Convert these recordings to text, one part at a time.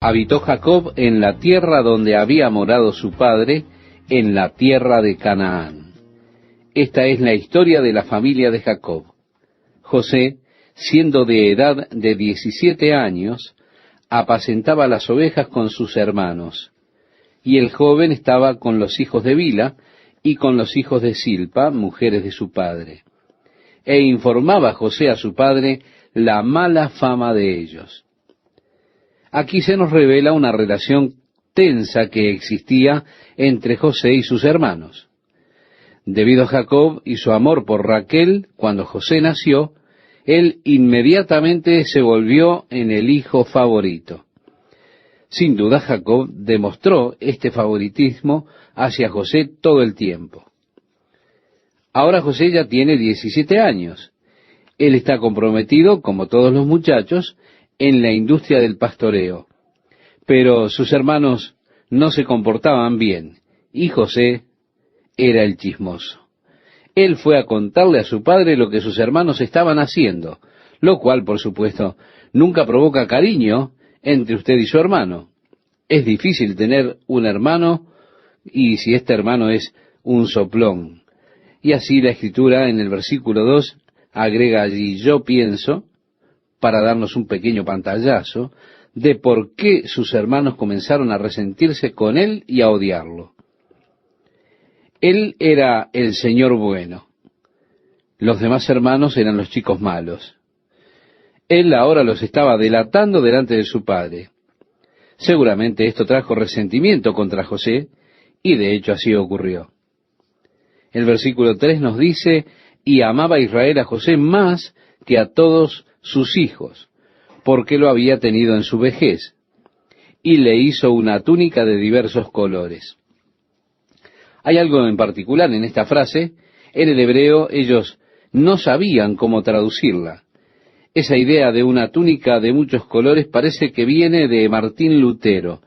Habitó Jacob en la tierra donde había morado su padre, en la tierra de Canaán. Esta es la historia de la familia de Jacob. José, siendo de edad de 17 años, apacentaba las ovejas con sus hermanos, y el joven estaba con los hijos de Bila y con los hijos de Silpa, mujeres de su padre. E informaba José a su padre la mala fama de ellos. Aquí se nos revela una relación tensa que existía entre José y sus hermanos. Debido a Jacob y su amor por Raquel, cuando José nació, él inmediatamente se volvió en el hijo favorito. Sin duda, Jacob demostró este favoritismo hacia José todo el tiempo. Ahora José ya tiene 17 años. Él está comprometido, como todos los muchachos, en la industria del pastoreo. Pero sus hermanos no se comportaban bien, y José era el chismoso. Él fue a contarle a su padre lo que sus hermanos estaban haciendo, lo cual, por supuesto, nunca provoca cariño entre usted y su hermano. Es difícil tener un hermano, y si este hermano es un soplón. Y así la Escritura en el versículo 2 agrega allí: yo pienso, para darnos un pequeño pantallazo de por qué sus hermanos comenzaron a resentirse con él y a odiarlo. Él era el señor bueno. Los demás hermanos eran los chicos malos. Él ahora los estaba delatando delante de su padre. Seguramente esto trajo resentimiento contra José, y de hecho así ocurrió. El versículo 3 nos dice: y amaba Israel a José más que a todos sus hijos, porque lo había tenido en su vejez, y le hizo una túnica de diversos colores. Hay algo en particular en esta frase. En el hebreo ellos no sabían cómo traducirla. Esa idea de una túnica de muchos colores parece que viene de Martín Lutero.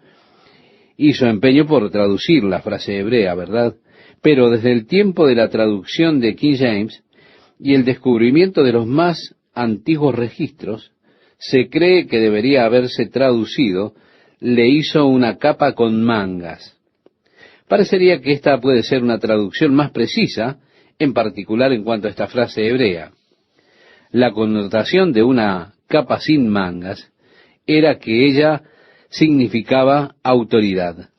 Hizo empeño por traducir la frase hebrea, ¿verdad? Pero desde el tiempo de la traducción de King James y el descubrimiento de los más antiguos registros, se cree que debería haberse traducido: le hizo una capa con mangas. Parecería que esta puede ser una traducción más precisa, en particular en cuanto a esta frase hebrea. La connotación de una capa sin mangas era que ella significaba autoridad.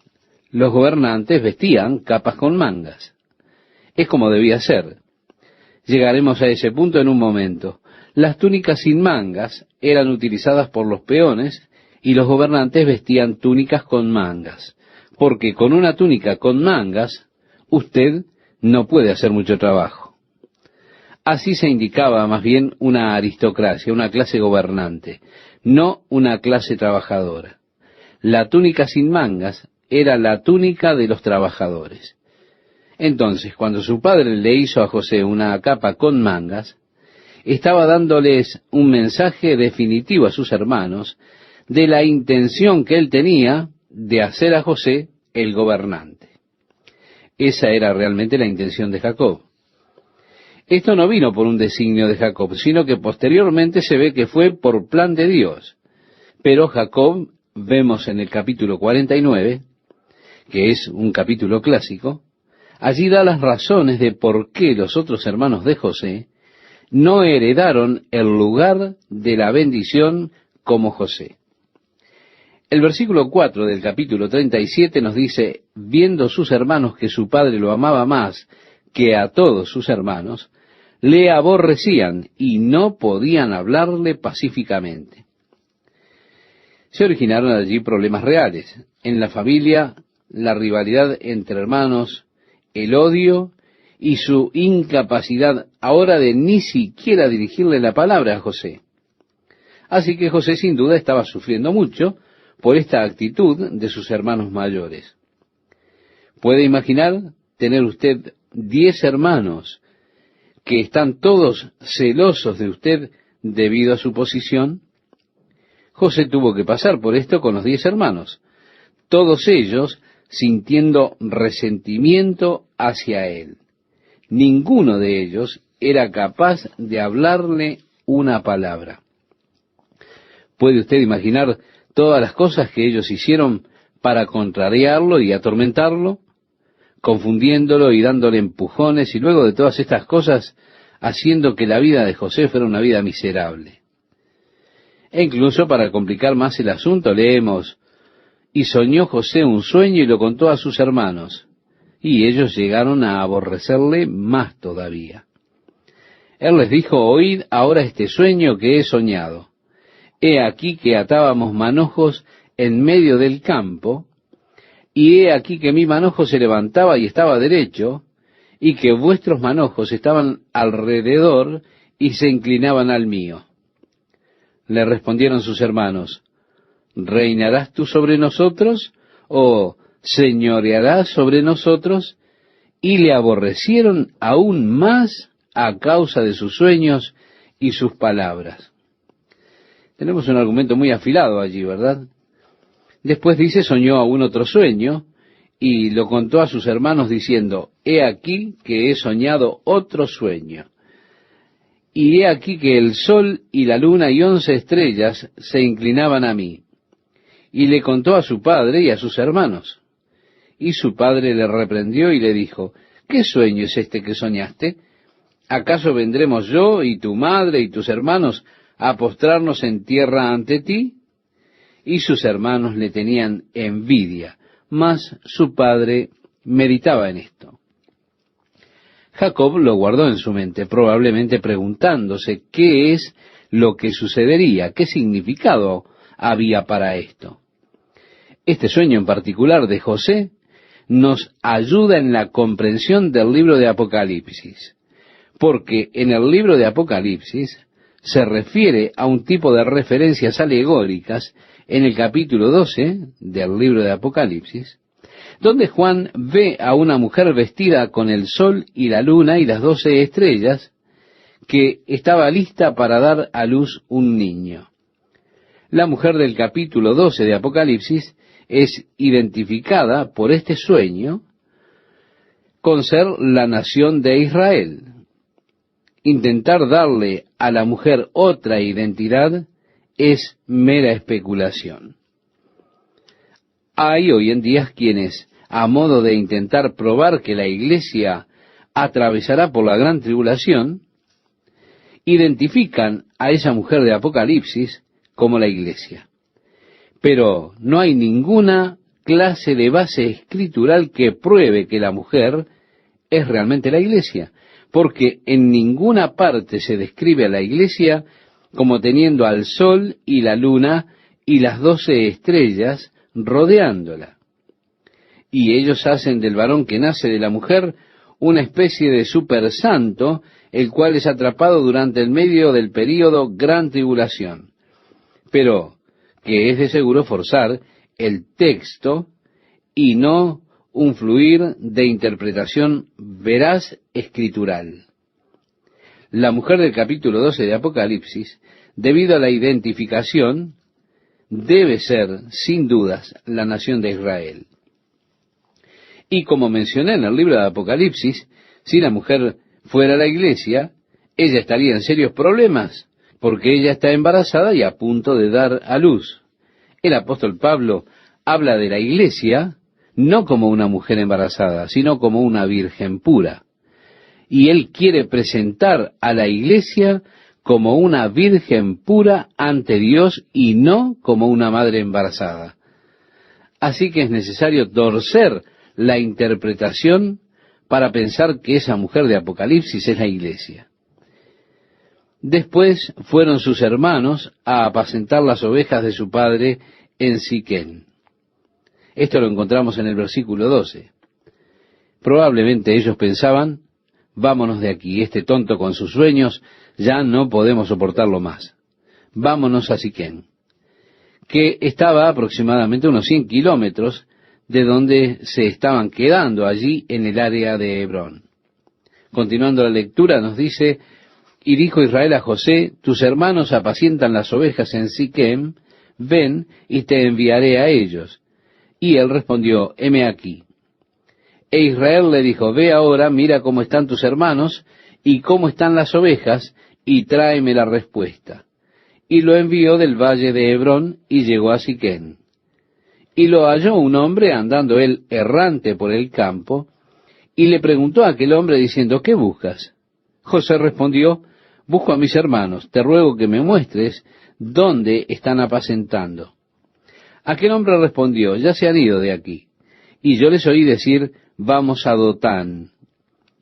Los gobernantes vestían capas con mangas. Es como debía ser. Llegaremos a ese punto en un momento. Las túnicas sin mangas eran utilizadas por los peones, y los gobernantes vestían túnicas con mangas, porque con una túnica con mangas usted no puede hacer mucho trabajo. Así se indicaba más bien una aristocracia, una clase gobernante, no una clase trabajadora. La túnica sin mangas era la túnica de los trabajadores. Entonces, cuando su padre le hizo a José una capa con mangas, estaba dándoles un mensaje definitivo a sus hermanos de la intención que él tenía de hacer a José el gobernante. Esa era realmente la intención de Jacob. Esto no vino por un designio de Jacob, sino que posteriormente se ve que fue por plan de Dios. Pero Jacob, vemos en el capítulo 49, que es un capítulo clásico, allí da las razones de por qué los otros hermanos de José no heredaron el lugar de la bendición como José. El versículo 4 del capítulo 37 nos dice: viendo sus hermanos que su padre lo amaba más que a todos sus hermanos, le aborrecían y no podían hablarle pacíficamente. Se originaron allí problemas reales. En la familia, la rivalidad entre hermanos, el odio y su incapacidad ahora de ni siquiera dirigirle la palabra a José. Así que José sin duda estaba sufriendo mucho por esta actitud de sus hermanos mayores. ¿Puede imaginar tener usted 10 hermanos que están todos celosos de usted debido a su posición? José tuvo que pasar por esto con los 10 hermanos, todos ellos sintiendo resentimiento hacia él. Ninguno de ellos era capaz de hablarle una palabra. ¿Puede usted imaginar todas las cosas que ellos hicieron para contrariarlo y atormentarlo, confundiéndolo y dándole empujones, y luego de todas estas cosas, haciendo que la vida de José fuera una vida miserable. E incluso para complicar más el asunto, leemos: y soñó José un sueño y lo contó a sus hermanos, y ellos llegaron a aborrecerle más todavía. Él les dijo: oíd ahora este sueño que he soñado. He aquí que atábamos manojos en medio del campo, y he aquí que mi manojo se levantaba y estaba derecho, y que vuestros manojos estaban alrededor y se inclinaban al mío. Le respondieron sus hermanos: ¿reinarás tú sobre nosotros? ¿O señorearás sobre nosotros? Y le aborrecieron aún más a causa de sus sueños y sus palabras. Tenemos un argumento muy afilado allí, ¿verdad? Después dice: soñó aún otro sueño, y lo contó a sus hermanos diciendo: he aquí que he soñado otro sueño. Y he aquí que el sol y la luna y 11 estrellas se inclinaban a mí. Y le contó a su padre y a sus hermanos. Y su padre le reprendió y le dijo: ¿qué sueño es este que soñaste? ¿Acaso vendremos yo y tu madre y tus hermanos a postrarnos en tierra ante ti? Y sus hermanos le tenían envidia, mas su padre meditaba en esto. Jacob lo guardó en su mente, probablemente preguntándose qué es lo que sucedería, qué significado había para esto. Este sueño en particular de José nos ayuda en la comprensión del libro de Apocalipsis, porque en el libro de Apocalipsis se refiere a un tipo de referencias alegóricas en el capítulo 12 del libro de Apocalipsis, donde Juan ve a una mujer vestida con el sol y la luna y las 12 estrellas, que estaba lista para dar a luz un niño. La mujer del capítulo 12 de Apocalipsis es identificada por este sueño con ser la nación de Israel. Intentar darle a la mujer otra identidad es mera especulación. Hay hoy en día quienes, a modo de intentar probar que la iglesia atravesará por la gran tribulación, identifican a esa mujer de Apocalipsis como la iglesia. Pero no hay ninguna clase de base escritural que pruebe que la mujer es realmente la iglesia, porque en ninguna parte se describe a la iglesia como teniendo al sol y la luna y las 12 estrellas rodeándola. Y ellos hacen del varón que nace de la mujer una especie de supersanto, el cual es atrapado durante el medio del período gran tribulación. Pero que es de seguro forzar el texto y no un fluir de interpretación veraz escritural. La mujer del capítulo 12 de Apocalipsis, debido a la identificación, debe ser, sin dudas, la nación de Israel. Y como mencioné en el libro de Apocalipsis, si la mujer fuera la iglesia, ella estaría en serios problemas, porque ella está embarazada y a punto de dar a luz. El apóstol Pablo habla de la iglesia no como una mujer embarazada, sino como una virgen pura. Y él quiere presentar a la iglesia como una virgen pura ante Dios y no como una madre embarazada. Así que es necesario torcer la interpretación para pensar que esa mujer de Apocalipsis es la iglesia. Después fueron sus hermanos a apacentar las ovejas de su padre en Siquén. Esto lo encontramos en el versículo 12. Probablemente ellos pensaban: vámonos de aquí, este tonto con sus sueños, ya no podemos soportarlo más. Vámonos a Siquén, que estaba aproximadamente unos 100 kilómetros de donde se estaban quedando allí en el área de Hebrón. Continuando la lectura nos dice: y dijo Israel a José: tus hermanos apacientan las ovejas en Siquem, ven y te enviaré a ellos. Y él respondió: heme aquí. E Israel le dijo: ve ahora, mira cómo están tus hermanos y cómo están las ovejas, y tráeme la respuesta. y lo envió del valle de Hebrón, y llegó a Siquén. Y lo halló un hombre andando él errante por el campo, y le preguntó a aquel hombre diciendo, ¿qué buscas? José respondió, busco a mis hermanos, te ruego que me muestres dónde están apacentando. Aquel hombre respondió, ya se han ido de aquí, y yo les oí decir, vamos a Dotán.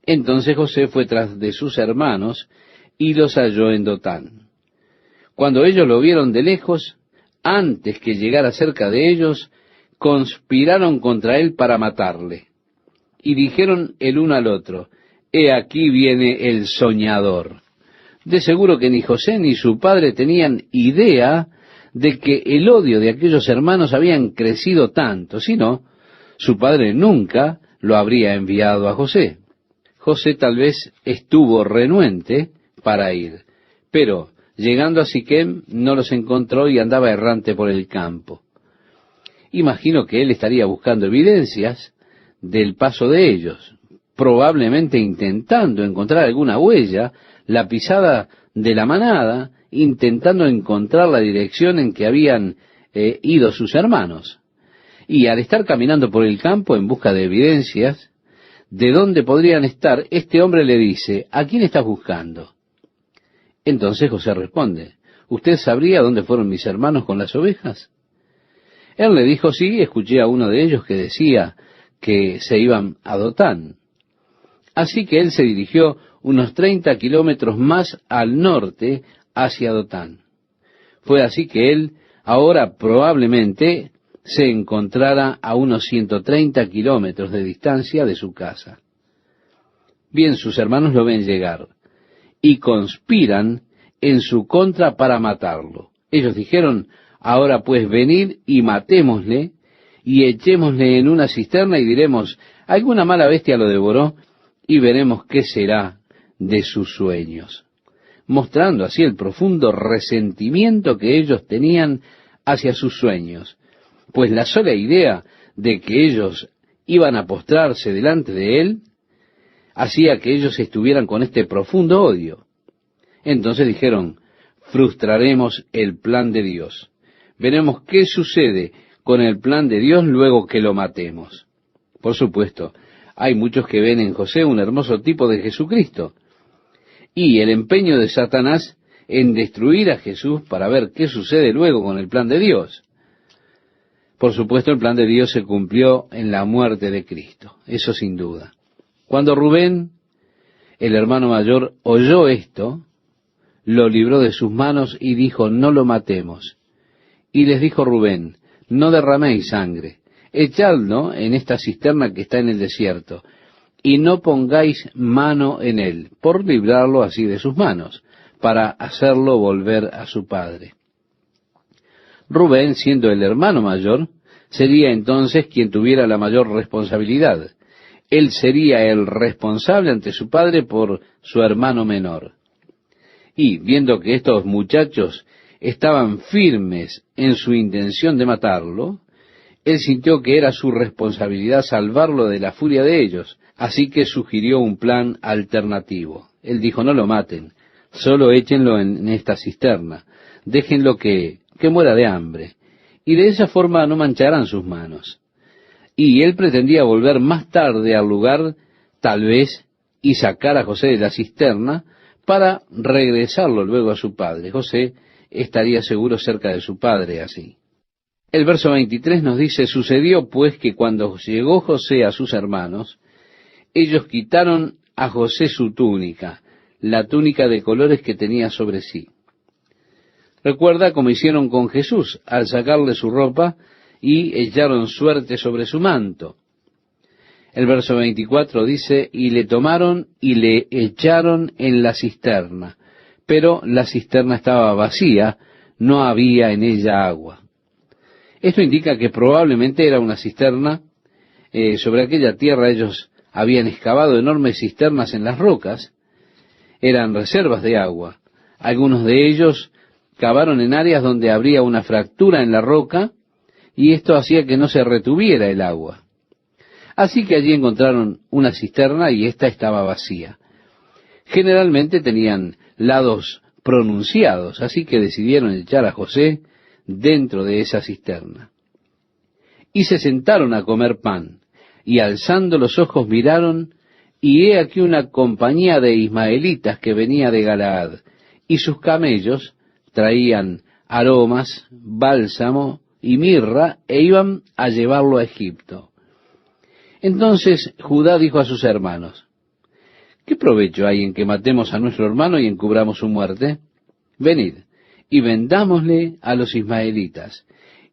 Entonces José fue tras de sus hermanos, y los halló en Dotán. Cuando ellos lo vieron de lejos, antes que llegara cerca de ellos, conspiraron contra él para matarle. Y dijeron el uno al otro, he aquí viene el soñador. De seguro que ni José ni su padre tenían idea de que el odio de aquellos hermanos habían crecido tanto, sino su padre nunca lo habría enviado a José. José tal vez estuvo renuente para ir, pero llegando a Siquem no los encontró y andaba errante por el campo. Imagino que él estaría buscando evidencias del paso de ellos, probablemente intentando encontrar alguna huella, la pisada de la manada, intentando encontrar la dirección en que habían ido sus hermanos. Y al estar caminando por el campo en busca de evidencias de dónde podrían estar, este hombre le dice, ¿a quién estás buscando? Entonces José responde, ¿usted sabría dónde fueron mis hermanos con las ovejas? Él le dijo, sí, escuché a uno de ellos que decía que se iban a Dotán. Así que él se dirigió unos 30 kilómetros más al norte hacia Dotán. Fue así que él ahora probablemente se encontrara a unos 130 kilómetros de distancia de su casa. Bien, sus hermanos lo ven llegar y conspiran en su contra para matarlo. Ellos dijeron, ahora pues venid y matémosle y echémosle en una cisterna y diremos, alguna mala bestia lo devoró y veremos qué será de sus sueños. Mostrando así el profundo resentimiento que ellos tenían hacia sus sueños, pues la sola idea de que ellos iban a postrarse delante de él hacía que ellos estuvieran con este profundo odio. Entonces dijeron, frustraremos el plan de Dios. Veremos qué sucede con el plan de Dios luego que lo matemos. Por supuesto, hay muchos que ven en José un hermoso tipo de Jesucristo, y el empeño de Satanás en destruir a Jesús para ver qué sucede luego con el plan de Dios. Por supuesto, el plan de Dios se cumplió en la muerte de Cristo, eso sin duda. Cuando Rubén, el hermano mayor, oyó esto, lo libró de sus manos y dijo, no lo matemos. Y les dijo Rubén, no derraméis sangre, echadlo en esta cisterna que está en el desierto, y no pongáis mano en él, por librarlo así de sus manos, para hacerlo volver a su padre. Rubén, siendo el hermano mayor, sería entonces quien tuviera la mayor responsabilidad. Él sería el responsable ante su padre por su hermano menor. Y viendo que estos muchachos estaban firmes en su intención de matarlo, él sintió que era su responsabilidad salvarlo de la furia de ellos, así que sugirió un plan alternativo. Él dijo, no lo maten, solo échenlo en esta cisterna, déjenlo que muera de hambre, y de esa forma no mancharán sus manos. Y él pretendía volver más tarde al lugar, tal vez, y sacar a José de la cisterna, para regresarlo luego a su padre. José estaría seguro cerca de su padre así. El verso 23 nos dice, sucedió pues que cuando llegó José a sus hermanos, ellos quitaron a José su túnica, la túnica de colores que tenía sobre sí. Recuerda como hicieron con Jesús al sacarle su ropa y echaron suerte sobre su manto. El verso 24 dice, y le tomaron y le echaron en la cisterna, pero la cisterna estaba vacía, no había en ella agua. Esto indica que probablemente era una cisterna, sobre aquella tierra ellos habían excavado enormes cisternas en las rocas, eran reservas de agua. Algunos de ellos cavaron en áreas donde habría una fractura en la roca, y esto hacía que no se retuviera el agua. Así que allí encontraron una cisterna y ésta estaba vacía. Generalmente tenían lados pronunciados, así que decidieron echar a José dentro de esa cisterna. Y se sentaron a comer pan, y alzando los ojos miraron, y he aquí una compañía de ismaelitas que venía de Galaad, y sus camellos traían aromas, bálsamo y mirra, e iban a llevarlo a Egipto. Entonces Judá dijo a sus hermanos: ¿qué provecho hay en que matemos a nuestro hermano y encubramos su muerte? Venid, y vendámosle a los ismaelitas,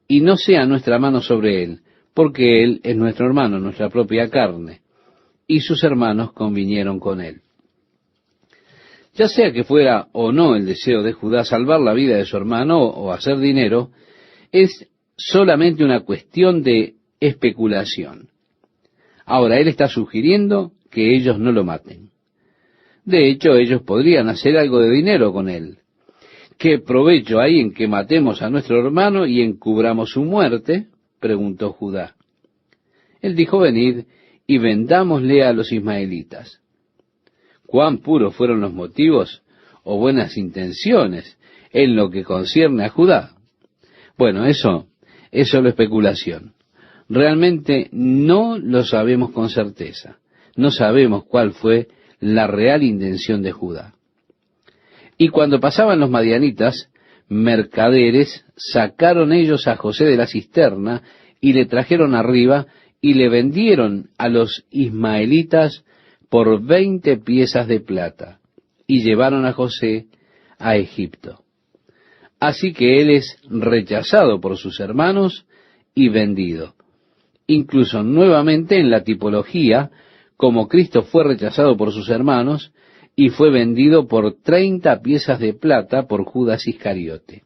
y no sea nuestra mano sobre él, porque él es nuestro hermano, nuestra propia carne. Y sus hermanos convinieron con él. Ya sea que fuera o no el deseo de Judá salvar la vida de su hermano o hacer dinero, es solamente una cuestión de especulación. Ahora, él está sugiriendo que ellos no lo maten. De hecho, ellos podrían hacer algo de dinero con él. ¿Qué provecho hay en que matemos a nuestro hermano y encubramos su muerte?, preguntó Judá. Él dijo: venid y vendámosle a los ismaelitas. Cuán puros fueron los motivos o buenas intenciones en lo que concierne a Judá. Bueno, eso es solo especulación. Realmente no lo sabemos con certeza. No sabemos cuál fue la real intención de Judá. Y cuando pasaban los madianitas, mercaderes, sacaron ellos a José de la cisterna y le trajeron arriba y le vendieron a los ismaelitas por 20 piezas de plata, y llevaron a José a Egipto. Así que él es rechazado por sus hermanos y vendido. Incluso nuevamente en la tipología, como Cristo fue rechazado por sus hermanos y fue vendido por 30 piezas de plata por Judas Iscariote.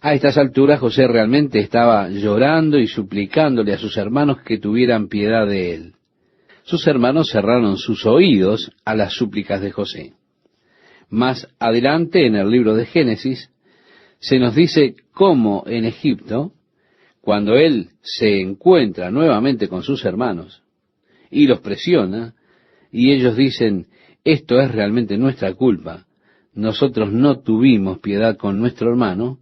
A estas alturas José realmente estaba llorando y suplicándole a sus hermanos que tuvieran piedad de él. Sus hermanos cerraron sus oídos a las súplicas de José. Más adelante, en el libro de Génesis, se nos dice cómo en Egipto, cuando él se encuentra nuevamente con sus hermanos y los presiona, y ellos dicen: esto es realmente nuestra culpa, nosotros no tuvimos piedad con nuestro hermano.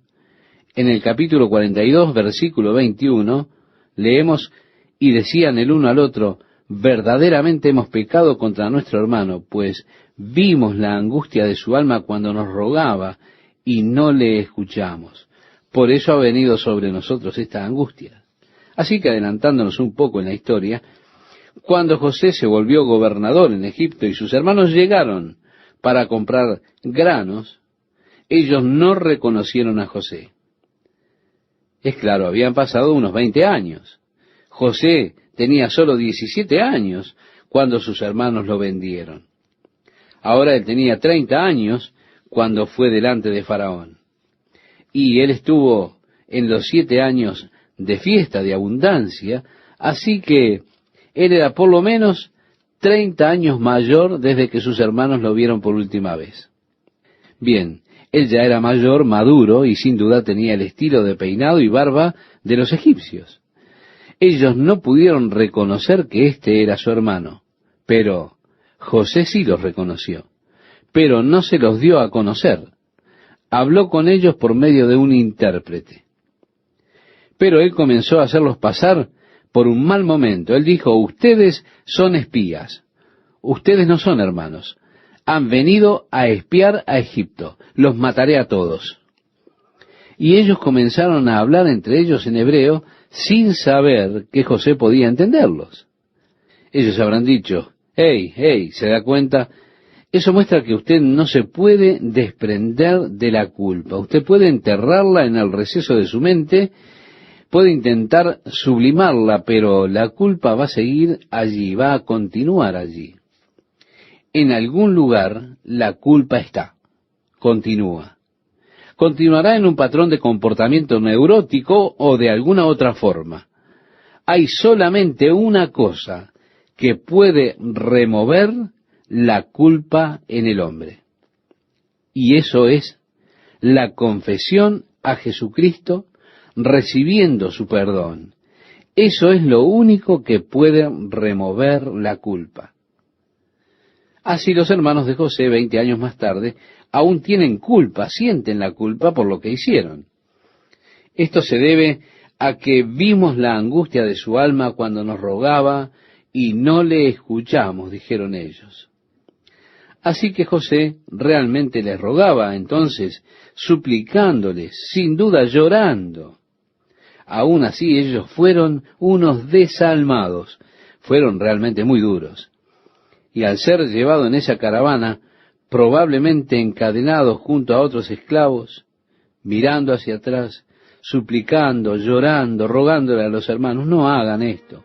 En el capítulo 42, versículo 21, leemos: y decían el uno al otro: verdaderamente hemos pecado contra nuestro hermano, pues vimos la angustia de su alma cuando nos rogaba y no le escuchamos. Por eso ha venido sobre nosotros esta angustia. Así que, adelantándonos un poco en la historia, cuando José se volvió gobernador en Egipto y sus hermanos llegaron para comprar granos, ellos no reconocieron a José. Es claro, habían pasado unos 20 años. José tenía solo 17 años cuando sus hermanos lo vendieron. Ahora él tenía 30 años cuando fue delante de Faraón. Y él estuvo en los 7 años de fiesta, de abundancia, así que él era por lo menos 30 años mayor desde que sus hermanos lo vieron por última vez. Bien, él ya era mayor, maduro, y sin duda tenía el estilo de peinado y barba de los egipcios. Ellos no pudieron reconocer que este era su hermano, pero José sí los reconoció, pero no se los dio a conocer. Habló con ellos por medio de un intérprete. Pero él comenzó a hacerlos pasar por un mal momento. Él dijo: ustedes son espías, ustedes no son hermanos, han venido a espiar a Egipto, los mataré a todos. Y ellos comenzaron a hablar entre ellos en hebreo sin saber que José podía entenderlos. Ellos habrán dicho: hey, ¿se da cuenta? Eso muestra que usted no se puede desprender de la culpa. Usted puede enterrarla en el receso de su mente, puede intentar sublimarla, pero la culpa va a seguir allí, va a continuar allí. En algún lugar la culpa está, continúa. Continuará en un patrón de comportamiento neurótico o de alguna otra forma. Hay solamente una cosa que puede remover la culpa en el hombre. Y eso es la confesión a Jesucristo, recibiendo su perdón. Eso es lo único que puede remover la culpa. Así los hermanos de José, 20 años más tarde, aún tienen culpa, sienten la culpa por lo que hicieron. Esto se debe a que vimos la angustia de su alma cuando nos rogaba y no le escuchamos, dijeron ellos. Así que José realmente les rogaba, entonces, suplicándoles, sin duda llorando. Aún así ellos fueron unos desalmados, fueron realmente muy duros. Y al ser llevado en esa caravana, probablemente encadenados junto a otros esclavos, mirando hacia atrás, suplicando, llorando, rogándole a los hermanos, no hagan esto.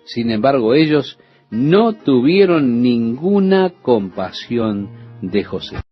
Sin embargo, ellos no tuvieron ninguna compasión de José.